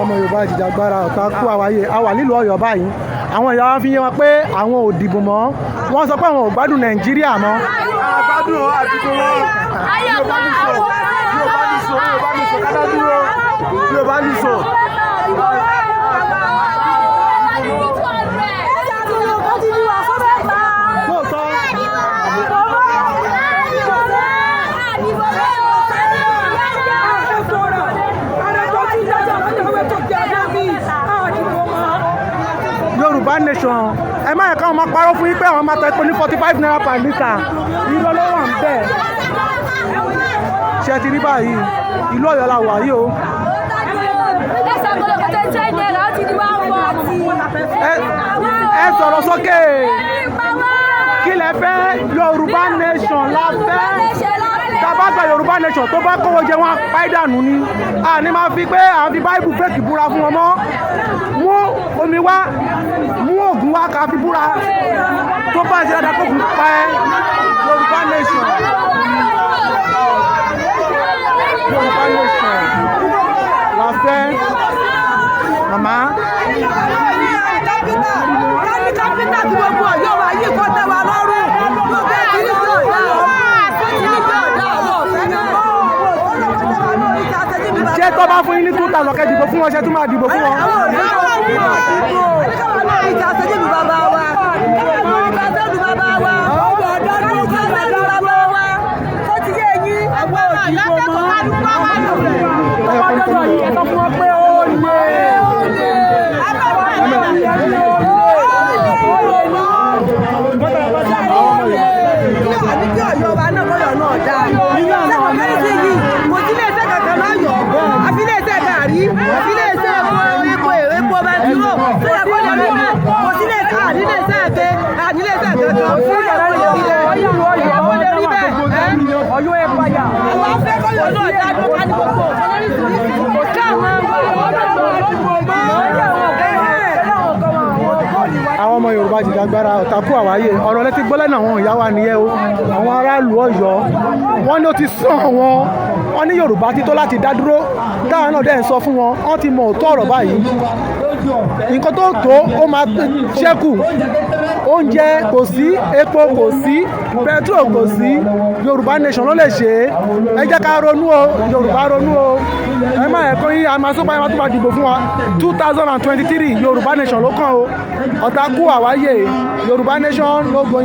ọmọ Yorùbá àjìjàgbara ọ̀tá kú àwáyé a wà nílùú Ọ̀yọ́ báyìí àwọn ìyá wa fi yé wọn pé àwọn ò dìbò mọ́ wọ́n sọ pé àwọn ò gbádùn Nàìjíríà mọ́. àgbádùn àdìgbò wọn Yorùbá nìṣó kádà dúró Yorùbá nìṣó. Yorùbá nation ẹ má yẹ káwọn máa parọ́ fún yín pé àwọn máa tọ́ epo ní 45 naira per litre irọ́ ló wà ń bẹ̀. ṣé ti rí báyìí ìlú Ọ̀yọ́ la wà yìí o. ẹ sọ̀rọ̀ sókè kí lẹ fẹ́ Yorùbá nation la fẹ́ tàbá gba Yorùbá nation tó bá kówó jẹ wọn apá ìdànù ni a ní máa fi pé àwọn fi báìbù fẹ́ẹ̀kì búra fún wọn mọ́ mú omi wá mú ògùn wá ká fi búra tó bá ṣe dáadáa kó kù pa ẹ́ Yorùbá nation Yorùbá nation la fẹ́ màmá. kápítà tí gbogbo Ọ̀yọ́ wa yìí kọ́ tẹ́ wa lọ́rùn ló bẹ́ẹ̀ kí ní bí ọ̀dà ṣé tó bá fún yín ní 2000 kẹ́ dìbò fún wọn ṣé tó máa dìbò fún wọn. àwọn ọmọ Yorùbá àjìjàgbara ọ̀tá kú àwáyé ọ̀rọ̀ lẹ́tí gbọ́lẹ̀ náà àwọn ìyá wa nìyẹn o àwọn aráàlú Ọ̀yọ́ wọ́n ní ó ti sàn wọ́n ní Yorùbá títọ́ láti dá dúró dáhùn náà dẹ̀ ń sọ fún wọn wọ́n ti mọ òótọ́ ọ̀rọ̀ báyìí nǹkan tó tó ó máa ṣẹ́kù oúnjẹ kò sí epo kò sí petrol kò sí Yorùbá nation ló lè ṣe é ẹ jẹ́ ká ronú o Yorùbá ronú o ẹ má yẹ kó yín àmàsópa ẹ má tó máa dìbò fún wa 2023 Yorùbá nation ló kàn o ọ̀tá kú àwáyé Yorùbá nation ló gbọ́.